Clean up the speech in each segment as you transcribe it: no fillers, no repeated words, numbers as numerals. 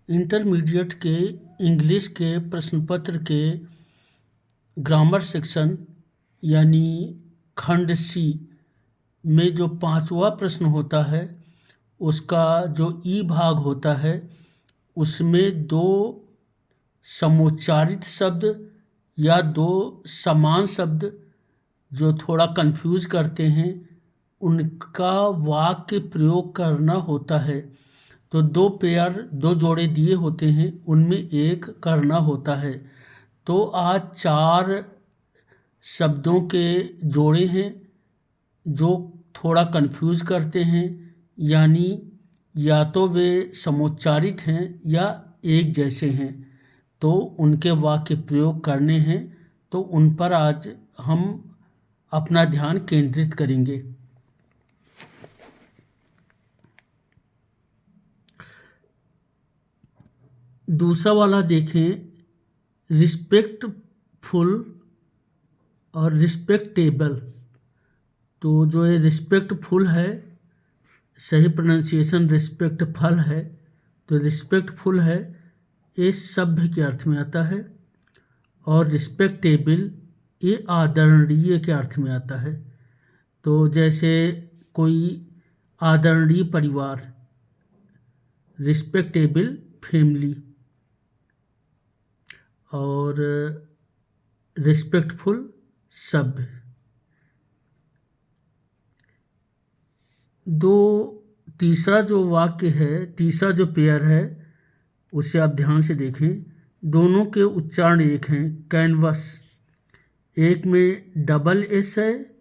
Intermediate के English के प्रश्न पत्र के ग्रामर सेक्शन यानी खंड सी में जो 5वां प्रश्न होता है उसका जो ई भाग होता है उसमें 2 समुच्चारित शब्द या 2 समान शब्द जो थोड़ा कंफ्यूज करते हैं उनका वाक्य प्रयोग करना होता है। तो 2 जोड़े दिए होते हैं, उनमें एक करना होता है। तो आज 4 शब्दों के जोड़े हैं जो थोड़ा कंफ्यूज करते हैं, यानी या तो वे समुच्चारित हैं या एक जैसे हैं, तो उनके वाक्य प्रयोग करने हैं। तो उन पर आज हम अपना ध्यान केंद्रित करेंगे। दूसरा वाला देखें, रिस्पेक्टफुल और रिस्पेक्टेबल। तो जो ये रिस्पेक्टफुल है, सही प्रोनाउंसिएशन रिस्पेक्टफुल है। तो रिस्पेक्टफुल है ये सभ्य के अर्थ में आता है और रिस्पेक्टेबल ये आदरणीय के अर्थ में आता है। तो जैसे कोई आदरणीय परिवार, रिस्पेक्टेबल फैमिली, और रिस्पेक्टफुल सभ्य। तीसरा जो वाक्य है, तीसरा जो पेयर है उसे आप ध्यान से देखें। दोनों के उच्चारण एक हैं। कैनवस, एक में डबल एस है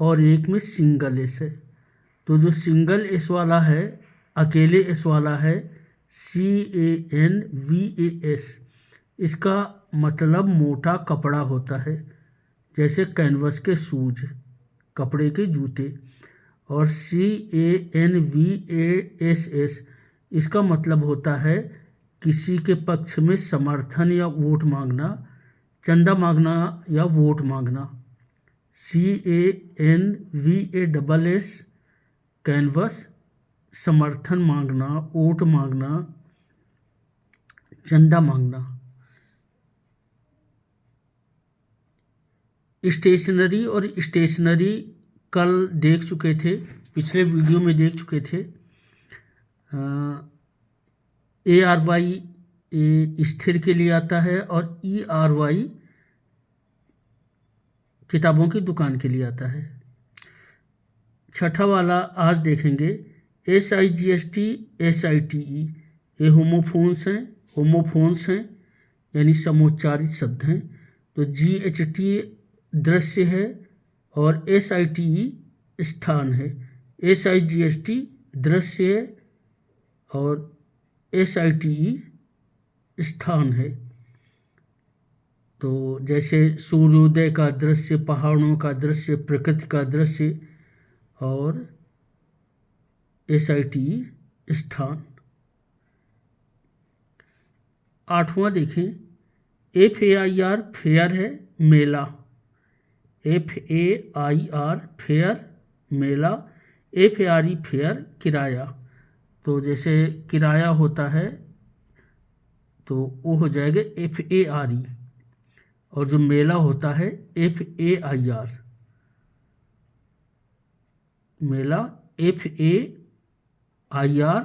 और एक में सिंगल एस है। तो जो सिंगल एस वाला है, अकेले एस वाला है, CANVAS, इसका मतलब मोटा कपड़ा होता है, जैसे कैनवस के शूज, कपड़े के जूते। और CANVASS इसका मतलब होता है किसी के पक्ष में समर्थन या वोट मांगना, चंदा मांगना या वोट मांगना। CANVASS कैनवस, समर्थन मांगना, वोट मांगना, चंदा मांगना। स्टेशनरी और स्टेशनरी कल देख चुके थे, पिछले वीडियो में देख चुके थे। ARY स्थिर के लिए आता है और ERY किताबों की दुकान के लिए आता है। छठा वाला आज देखेंगे, SIGST SITE, ये होमोफोन्स हैं यानी समुच्चारित शब्द हैं। तो GHT दृश्य है और SITE स्थान है। SIGST दृश्य है और SITE स्थान है। तो जैसे सूर्योदय का दृश्य, पहाड़ों का दृश्य, प्रकृति का दृश्य, और SITE स्थान। 8वां देखें, FAIR फेयर है, मेला। FAIR फेयर, मेला। FARE फेयर, किराया। तो जैसे किराया होता है तो वो हो जाएगा FARE, और जो मेला होता है FAIR, मेला FAIR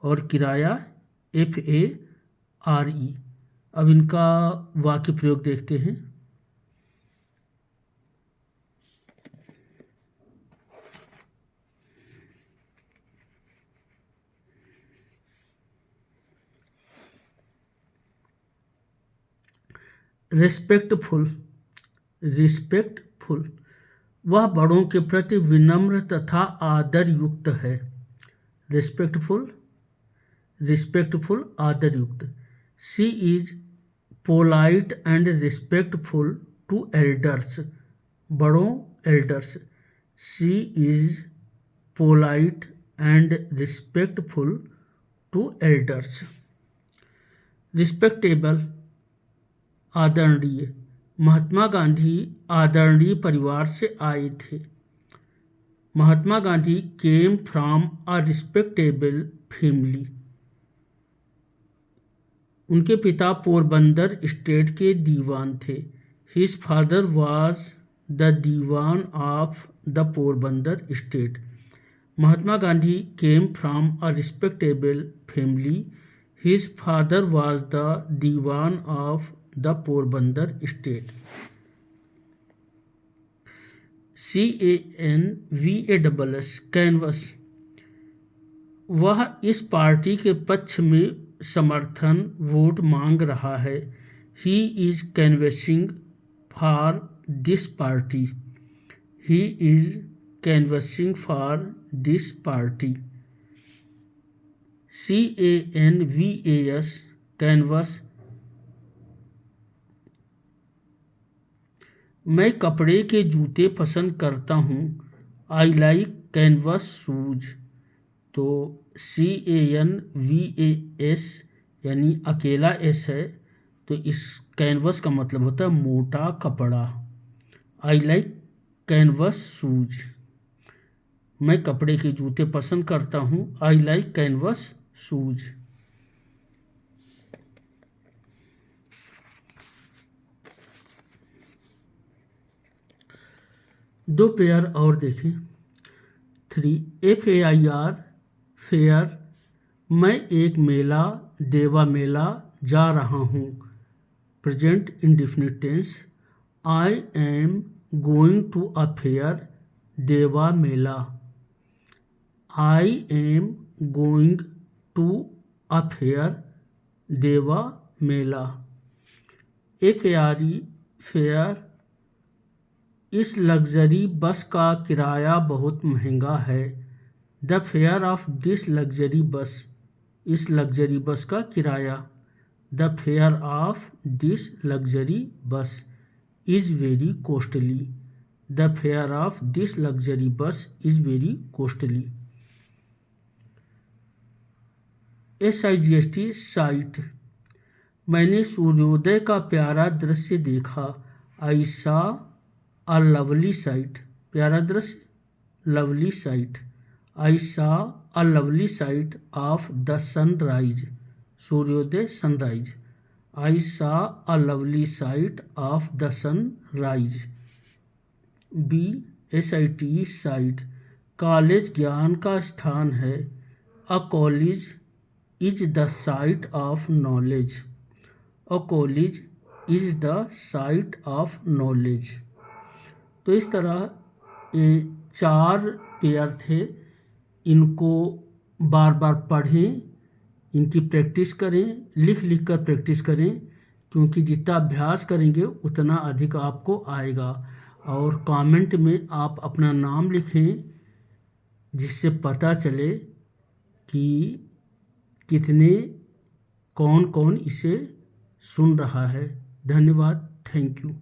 और किराया FARE। अब इनका वाक्य प्रयोग देखते हैं। रिस्पेक्टफुल, वह बड़ों के प्रति विनम्र तथा आदर युक्त है। रिस्पेक्टफुल आदर युक्त। She is polite and respectful to elders, बड़ों, elders. She is polite and respectful to elders. Respectable आदरणीय। महात्मा गांधी आदरणीय परिवार से आए थे। Mahatma Gandhi came from a respectable family. उनके पिता पोरबंदर स्टेट के दीवान थे। His father was the diwan of the Porbandar state. Mahatma Gandhi came from a respectable family. His father was the diwan of the Porbandar state. CANVAS canvas. वह इस पार्टी के पक्ष में समर्थन वोट मांग रहा है। He is canvassing for this party. He is canvassing for this party. CANVAS canvas. मैं कपड़े के जूते पसंद करता हूँ। I like canvas shoes. तो CANVAS यानी अकेला एस है, तो इस कैनवस का मतलब होता है मोटा कपड़ा। I like canvas shoes. मैं कपड़े के जूते पसंद करता हूँ। I like canvas shoes. दो पेयर और देखें। 3 FAIR फेयर। मैं एक मेला देवा मेला जा रहा हूँ। Present indefinite tense. I am going to a fair देवा मेला। I am going to a fair देवा मेला। FARE fare. इस लग्जरी बस का किराया बहुत महंगा है। The fare of this luxury bus. इस लग्जरी बस का किराया। The fare of this luxury bus is very costly. The fare of this luxury bus is very costly. SIGST sight. मैंने सूर्योदय का प्यारा दृश्य देखा। आई सॉ अ लवली साइट। प्यारा दृश्य, lovely sight. I saw a lovely sight of the sunrise. सूर्योदय, sunrise. I saw a lovely sight of the sunrise. B SIT site. College ज्ञान का स्थान है। A college is the site of knowledge. A college is the site of knowledge. तो इस तरह ये 4 pair थे। इनको बार बार पढ़ें, इनकी प्रैक्टिस करें, लिख लिख कर प्रैक्टिस करें, क्योंकि जितना अभ्यास करेंगे उतना अधिक आपको आएगा। और कमेंट में आप अपना नाम लिखें, जिससे पता चले कि कितने कौन कौन इसे सुन रहा है। धन्यवाद। Thank you.